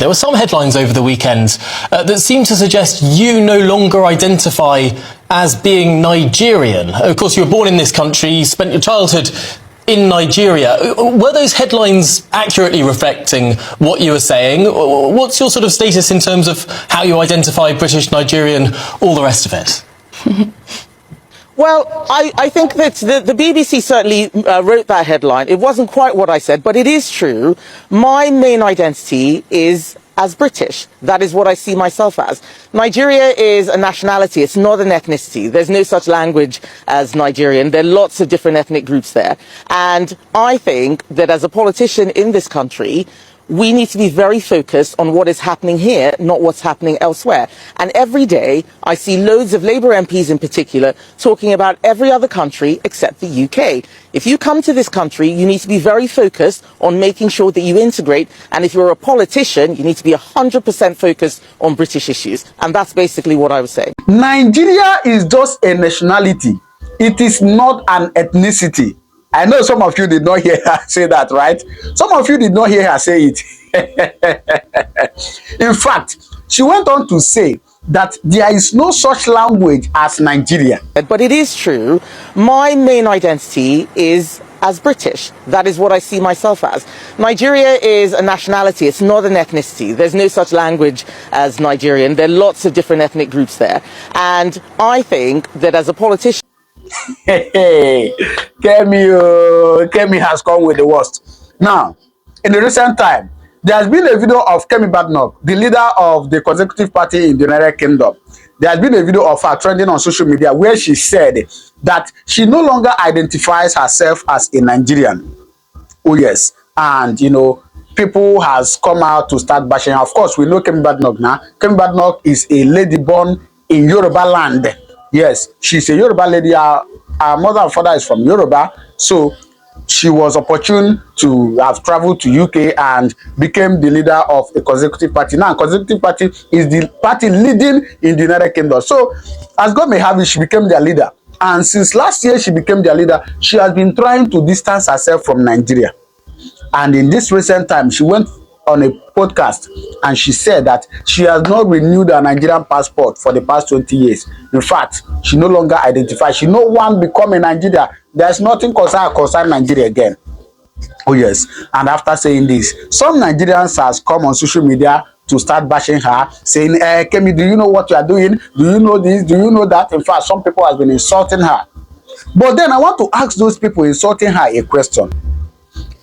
There were some headlines over the weekend that seem to suggest you no longer identify as being Nigerian. Of course, you were born in this country, spent your childhood in Nigeria. Were those headlines accurately reflecting what you were saying? What's your sort of status in terms of how you identify British, Nigerian, all the rest of it? Well, I think that the BBC certainly wrote that headline. It wasn't quite what I said, but it is true. My main identity is as British. That is what I see myself as. Nigeria is a nationality. It's not an ethnicity. There's no such language as Nigerian. There are lots of different ethnic groups there. And I think that as a politician in this country, we need to be very focused on what is happening here, not what's happening elsewhere. And every day, I see loads of Labour MPs in particular talking about every other country except the UK. If you come to this country, you need to be very focused on making sure that you integrate. And if you're a politician, you need to be 100% focused on British issues. And that's basically what I was saying. Nigeria is just a nationality. It is not an ethnicity. I know some of you did not hear her say that, right? Some of you did not hear her say it. In fact, she went on to say that there is no such language as Nigeria. But it is true. My main identity is as British. That is what I see myself as. Nigeria is a nationality. It's not an ethnicity. There's no such language as Nigerian. There are lots of different ethnic groups there. And I think that as a politician, Hey, Kemi has come with the worst. Now, in the recent time, there has been a video of Kemi Badnock, the leader of the Conservative Party in the United Kingdom. There has been a video of her trending on social media where she said that she no longer identifies herself as a Nigerian. Oh yes, and you know, people has come out to start bashing her. Of course, we know Kemi Badnock now. Kemi Badnock is a lady born in Yoruba land. Yes, she's a Yoruba lady. Her mother and father is from Yoruba, so she was opportune to have traveled to UK and became the leader of a Conservative Party. Now, Conservative Party is the party leading in the United Kingdom. So, as God may have it, she became their leader. And since last year she became their leader, she has been trying to distance herself from Nigeria. And in this recent time, she went on a podcast and she said that she has not renewed her Nigerian passport for the past 20 years. In fact, she no longer identifies. She no one become a Nigeria. There's nothing concern Nigeria again. Oh yes. And after saying this, some Nigerians has come on social media to start bashing her, saying, Kemi, do you know what you are doing? Do you know this? Do you know that? In fact, some people have been insulting her. But then I want to ask those people insulting her a question.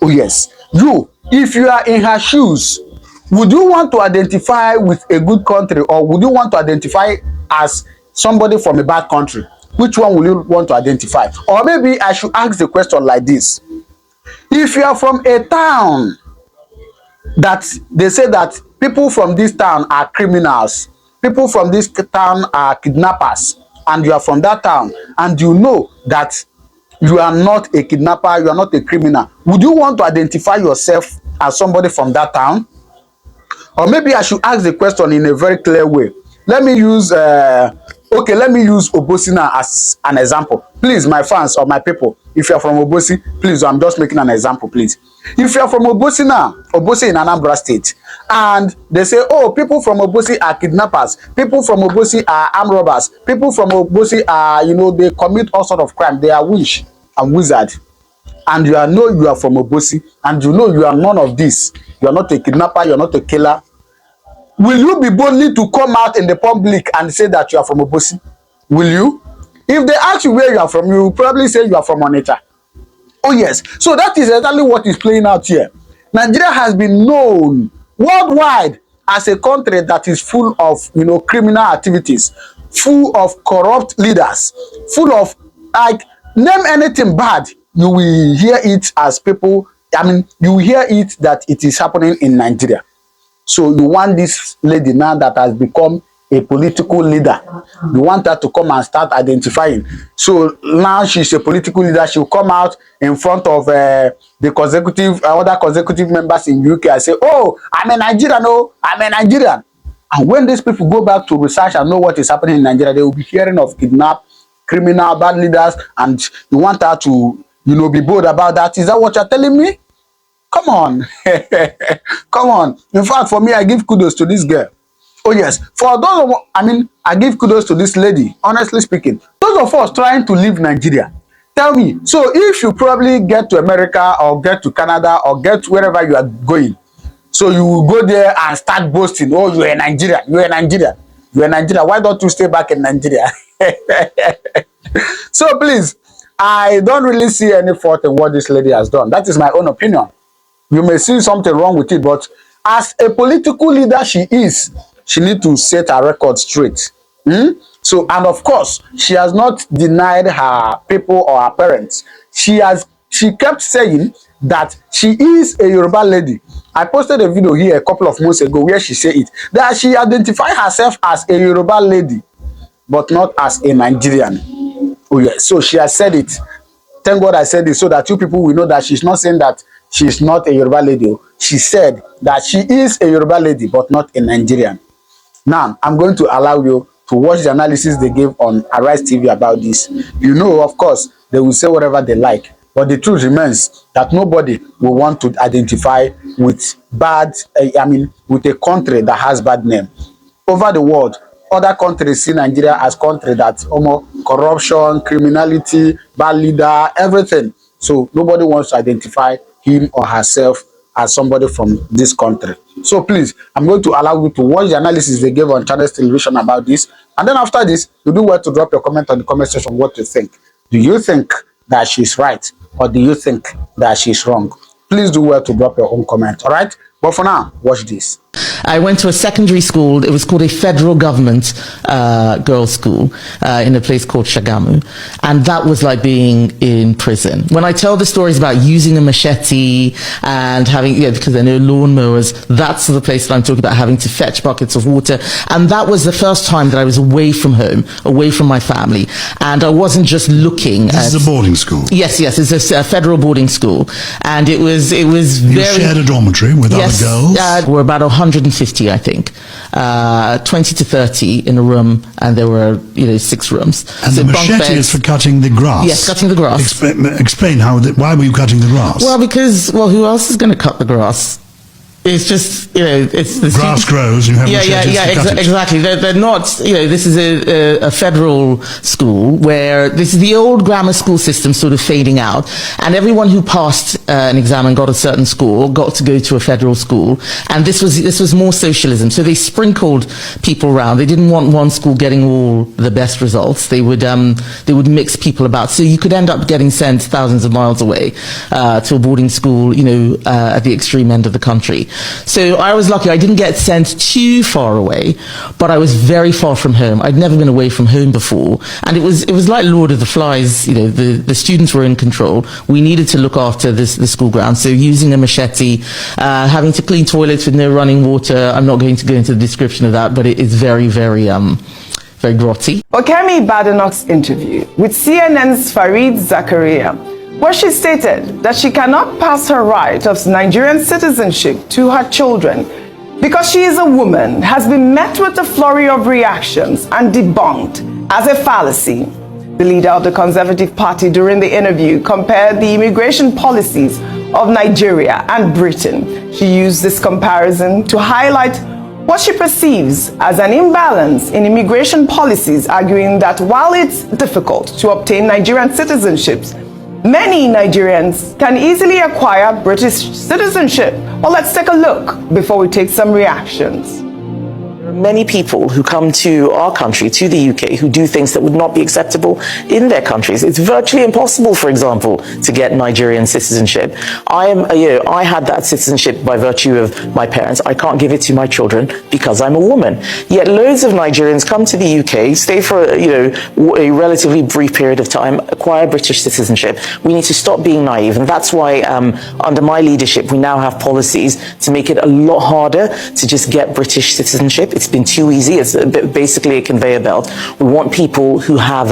Oh yes. You, if you are in her shoes, would you want to identify with a good country or would you want to identify as somebody from a bad country? Which one will you want to identify? Or maybe I should ask the question like this. If you are from a town that they say that people from this town are criminals, people from this town are kidnappers, and you are from that town and you know that you are not a kidnapper, you are not a criminal, would you want to identify yourself as somebody from that town? Or maybe I should ask the question in a very clear way. Let me use Obosi now as an example. Please, my fans or my people, if you are from Obosi, please, I'm just making an example, please. If you are from Obosi now, Obosi in Anambra State, and they say, oh, people from Obosi are kidnappers, people from Obosi are armed robbers, people from Obosi are, you know, they commit all sort of crime, they are witch and wizard, and you are from Obosi, and you know you are none of this, you are not a kidnapper, you are not a killer, will you be boldly to come out in the public and say that you are from Obosi? Will you? If they ask you where you are from, you will probably say you are from Onitsha. Oh yes, so that is exactly what is playing out here. Nigeria has been known worldwide as a country that is full of, you know, criminal activities, full of corrupt leaders, full of, like, name anything bad, you will hear it as people, I mean, you will hear it that it is happening in Nigeria. So you want this lady now that has become a political leader, you want her to come and start identifying. So now she's a political leader, she'll come out in front of the other consecutive members in UK and say, oh, I'm a Nigerian, oh, I'm a Nigerian. And when these people go back to research and know what is happening in Nigeria, they will be hearing of kidnap, criminal, bad leaders, and you want her to, you know, be bold about that. Is that what you're telling me? Come on. Come on. In fact, for me, I give kudos to this girl. Oh yes, for those of, I give kudos to this lady, honestly speaking. Those of us trying to leave Nigeria, tell me, so if you probably get to America or get to Canada or get wherever you are going, so you will go there and start boasting, oh, you're in Nigeria, you're in Nigeria, you're in Nigeria, why don't you stay back in Nigeria? So please, I don't really see any fault in what this lady has done. That is my own opinion. You may see something wrong with it, but as a political leader she is, she need to set her record straight. So, and of course, she has not denied her people or her parents. She kept saying that she is a Yoruba lady. I posted a video here a couple of months ago where she said it, that she identified herself as a Yoruba lady, but not as a Nigerian. Oh yeah, so she has said it. Thank God I said it so that you people will know that she's not saying that she's not a Yoruba lady. She said that she is a Yoruba lady, but not a Nigerian. Now, I'm going to allow you to watch the analysis they gave on Arise TV about this. You know, of course, they will say whatever they like, but the truth remains that nobody will want to identify with with a country that has bad name. Over the world, other countries see Nigeria as country that corruption, criminality, bad leader, everything. So nobody wants to identify him or herself as somebody from this country. So please, I'm going to allow you to watch the analysis they gave on Channels Television about this. And then after this, you do well to drop your comment on the comment section what you think. Do you think that she's right? Or do you think that she's wrong? Please do well to drop your own comment, all right? But for now, watch this. I went to a secondary school. It was called a federal government girls' school in a place called Shagamu. And that was like being in prison. When I tell the stories about using a machete and having, because there are no lawnmowers, that's the place that I'm talking about, having to fetch buckets of water. And that was the first time that I was away from home, away from my family. And I wasn't just looking at... This is a boarding school? Yes, it's a federal boarding school. And it was very... You shared a dormitory with other girls? We're about 150, I think, 20 to 30 in a room, and there were 6 rooms. And so the machete is for cutting the grass. Yes, cutting the grass. Explain why were you cutting the grass? Well, because who else is going to cut the grass? It's just, it's the grass grows and you have exactly. They're not, this is a federal school where this is the old grammar school system sort of fading out, and everyone who passed an exam and got a certain score got to go to a federal school, and this was more socialism. So they sprinkled people around. They didn't want one school getting all the best results. They would mix people about. So you could end up getting sent thousands of miles away to a boarding school, at the extreme end of the country. So I was lucky. I didn't get sent too far away, but I was very far from home. I'd never been away from home before. And it was like Lord of the Flies. The students were in control. We needed to look after the school ground. So using a machete, having to clean toilets with no running water. I'm not going to go into the description of that, but it is very, very, very grotty. For Kemi Badenoch's interview with CNN's Farid Zakaria, where she stated that she cannot pass her right of Nigerian citizenship to her children because she is a woman, has been met with a flurry of reactions and debunked as a fallacy. The leader of the Conservative Party during the interview compared the immigration policies of Nigeria and Britain. She used this comparison to highlight what she perceives as an imbalance in immigration policies, arguing that while it's difficult to obtain Nigerian citizenships, many Nigerians can easily acquire British citizenship. Well, let's take a look before we take some reactions. There are many people who come to our country, to the UK, who do things that would not be acceptable in their countries. It's virtually impossible, for example, to get Nigerian citizenship. I had that citizenship by virtue of my parents. I can't give it to my children because I'm a woman. Yet loads of Nigerians come to the UK, stay for a relatively brief period of time, acquire British citizenship. We need to stop being naive, and that's why under my leadership we now have policies to make it a lot harder to just get British citizenship. It's been too easy. It's basically a conveyor belt. We want people who have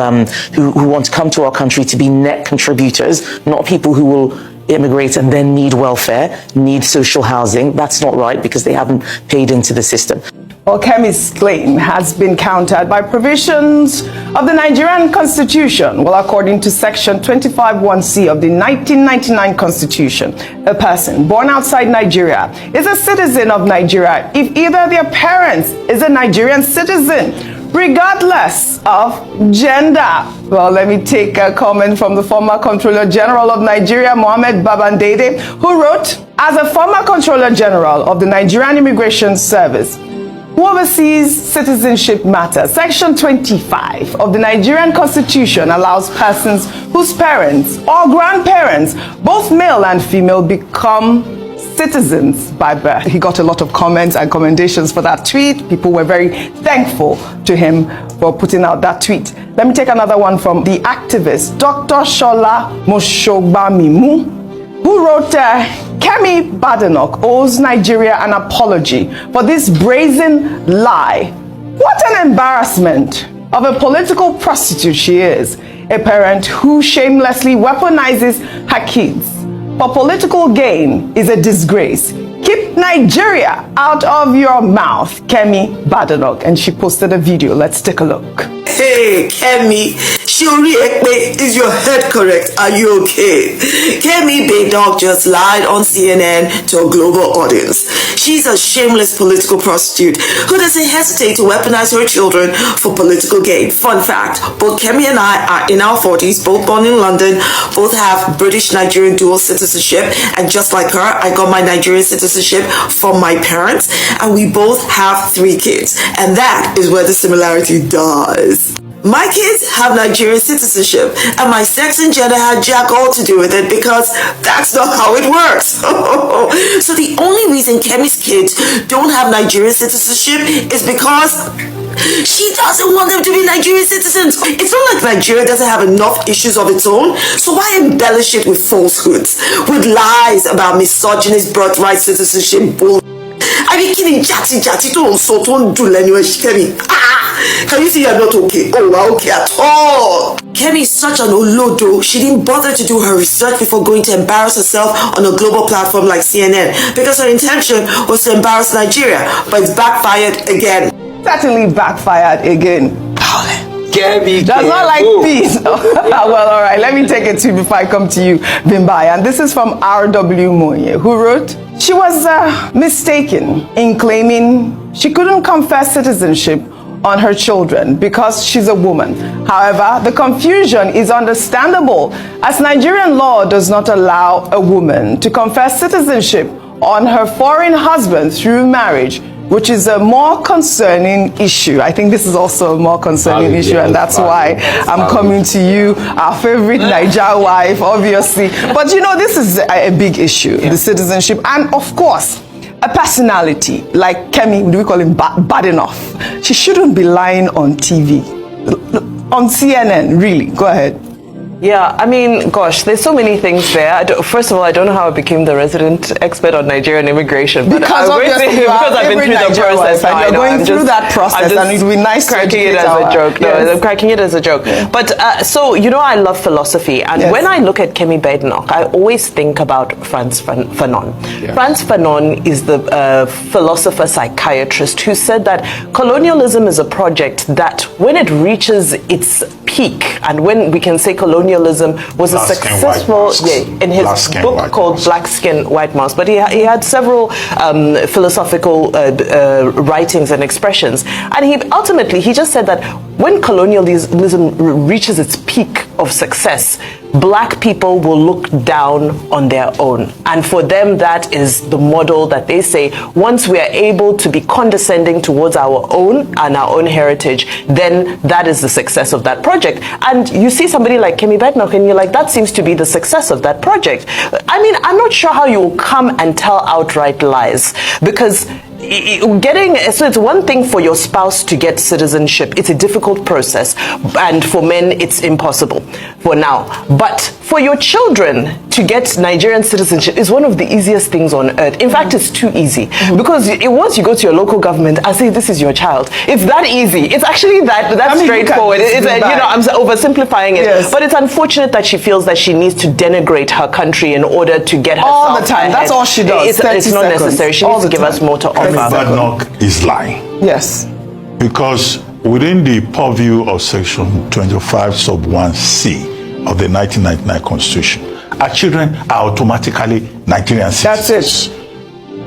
who want to come to our country to be net contributors, not people who will immigrate and then need welfare, need social housing. That's not right because they haven't paid into the system. Well, Kemi's claim has been countered by provisions of the Nigerian Constitution. Well, according to Section 25(1)(c) of the 1999 Constitution, a person born outside Nigeria is a citizen of Nigeria if either their parents is a Nigerian citizen, regardless of gender. Well, let me take a comment from the former Controller General of Nigeria, Mohammed Babandede, who wrote, as a former Controller General of the Nigerian Immigration Service, who oversees citizenship matters, Section 25 of the Nigerian Constitution allows persons whose parents or grandparents, both male and female, become citizens by birth. He got a lot of comments and commendations for that tweet. People were very thankful to him for putting out that tweet. Let me take another one from the activist, Dr. Shola Moshogbamimu, who wrote, Kemi Badenoch owes Nigeria an apology for this brazen lie. What an embarrassment of a political prostitute she is, a parent who shamelessly weaponizes her kids for political gain is a disgrace. Keep Nigeria out of your mouth, Kemi Badenoch. And she posted a video. Let's take a look. Hey, Kemi, Shuri Ekpe, is your head correct? Are you okay? Kemi Badenoch just lied on CNN to a global audience. She's a shameless political prostitute who doesn't hesitate to weaponize her children for political gain. Fun fact, both Kemi and I are in our 40s, both born in London, both have British-Nigerian dual citizenship, and just like her, I got my Nigerian citizenship from my parents, and we both have 3 kids, and that is where the similarity does. My kids have Nigerian citizenship, and my sex and gender had jack all to do with it because that's not how it works. So the only reason Kemi's kids don't have Nigerian citizenship is because she doesn't want them to be Nigerian citizens. It's not like Nigeria doesn't have enough issues of its own, so why embellish it with falsehoods, with lies about misogynist birthright citizenship bull? I be kidding, jati don't so don't do anyway, Kemi. Can you see you're not okay? Oh, we're okay at all. Kemi is such an olodo. She didn't bother to do her research before going to embarrass herself on a global platform like CNN because her intention was to embarrass Nigeria, but it's backfired again. Certainly backfired again. Kemi, does not like peace. Well, all right, let me take it to you before I come to you, Bimbai. And this is from R.W. Monye, who wrote, she was mistaken in claiming she couldn't confer citizenship on her children because she's a woman. However, the confusion is understandable as Nigerian law does not allow a woman to confer citizenship on her foreign husband through marriage, which is a more concerning issue. I think this is also a more concerning issue, and that's why I'm coming to you, our favorite Niger wife, obviously. But you know, this is a big issue, the citizenship, and of course, a personality like Kemi, do we call him Badenoch? She shouldn't be lying on TV, on CNN, really. Go ahead. Yeah, I mean, gosh, there's so many things there. First of all, I don't know how I became the resident expert on Nigerian immigration. But because obviously because I've been through the process. And you're going through that process, and it would be nice to cracking it as a joke. No, I'm cracking it as a joke. Yeah. But so, you know, I love philosophy. And when I look at Kemi Badenoch, I always think about Frantz Fanon. Yeah. Frantz Fanon is the philosopher psychiatrist who said that colonialism is a project that when it reaches its peak, and when we can say colonialism was a successful, in his book called Black Skin, White Mouse, but he had several philosophical writings and expressions, and he just said that when colonialism reaches its peak of success, black people will look down on their own, and for them that is the model that they say once we are able to be condescending towards our own and our own heritage, then that is the success of that project. And you see somebody like Kemi Badenoch and you're like, that seems to be the success of that project. I mean, I'm not sure how you will come and tell outright lies, because so it's one thing for your spouse to get citizenship. It's a difficult process, and for men it's impossible for now. But for your children, to get Nigerian citizenship is one of the easiest things on earth. In fact, it's too easy because once you go to your local government and say this is your child, it's that easy. It's actually that straightforward. You know, I'm oversimplifying it, yes. but it's unfortunate that she feels that she needs to denigrate her country in order to get herself all the time. ahead. That's all she does. It's not necessary. She needs to give us more to offer. Badnock is lying. Yes. Because within the purview of Section 25 sub 1C of the 1999 Constitution, our children are automatically Nigerian citizens. That's it.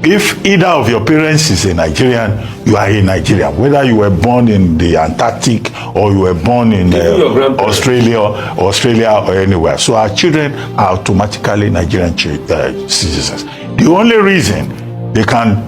If either of your parents is a Nigerian, you are a Nigerian. Whether you were born in the Antarctic or you were born in Australia or anywhere. So our children are automatically Nigerian citizens. The only reason they can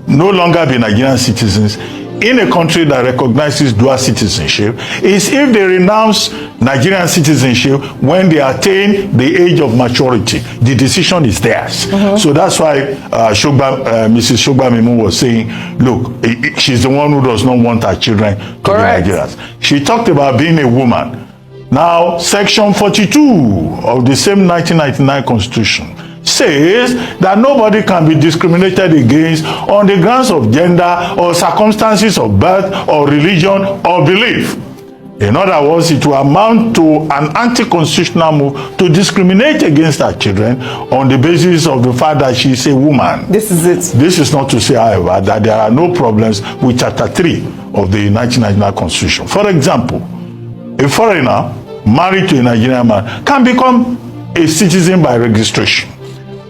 no longer be Nigerian citizens in a country that recognizes dual citizenship is if they renounce Nigerian citizenship when they attain the age of maturity. The decision is theirs. So that's why Mrs. Shogba Mimu was saying, look, she's the one who does not want her children to be Nigerians. She talked about being a woman. Now, Section 42 of the same 1999 Constitution says that nobody can be discriminated against on the grounds of gender or circumstances of birth or religion or belief. In other words, it will amount to an anti-constitutional move to discriminate against our children on the basis of the fact that she is a woman. This is it. This is not to say, however, that there are no problems with Chapter 3 of the 1999 Constitution. For example, a foreigner married to a Nigerian man can become a citizen by registration.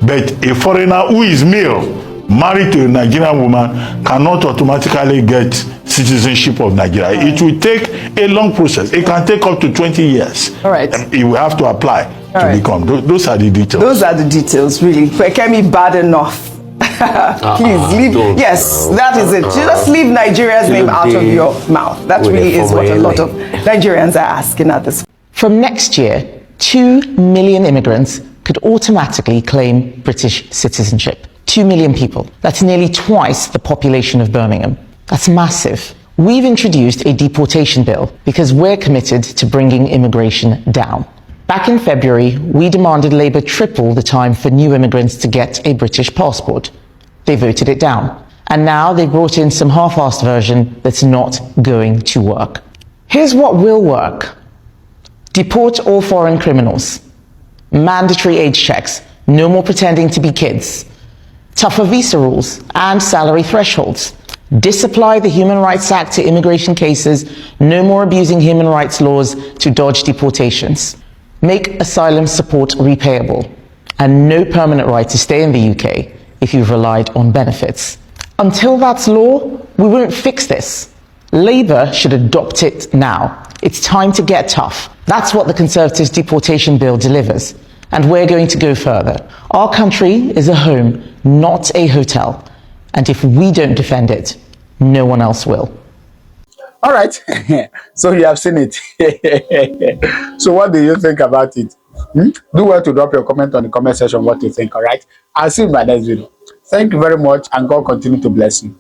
But a foreigner who is male, married to a Nigerian woman, cannot automatically get citizenship of Nigeria. It will take a long process. It can take up to 20 years. All right. It will have to apply to become. Those are the details. Those are the details, really. Kemi Badenoch. Please leave. Yes, that is it. Just leave Nigeria's name out of your mouth. That really is what a lot of Nigerians are asking at this point. From next year, 2 million immigrants could automatically claim British citizenship. 2 million people. That's nearly twice the population of Birmingham. That's massive. We've introduced a deportation bill because we're committed to bringing immigration down. Back in February, we demanded Labour triple the time for new immigrants to get a British passport. They voted it down. And now they brought in some half-assed version that's not going to work. Here's what will work. Deport all foreign criminals. Mandatory age checks, no more pretending to be kids. Tougher visa rules and salary thresholds. Disapply the Human Rights Act to immigration cases, no more abusing human rights laws to dodge deportations. Make asylum support repayable, and no permanent right to stay in the UK if you've relied on benefits. Until that's law, we won't fix this. Labour should adopt it now. It's time to get tough. That's what the Conservatives' deportation bill delivers. And we're going to go further. Our country is a home, not a hotel. And if we don't defend it, no one else will. All right. So you have seen it. So what do you think about it? Do well to drop your comment on the comment section what you think, all right? I'll see you in my next video. Thank you very much, and God continue to bless you.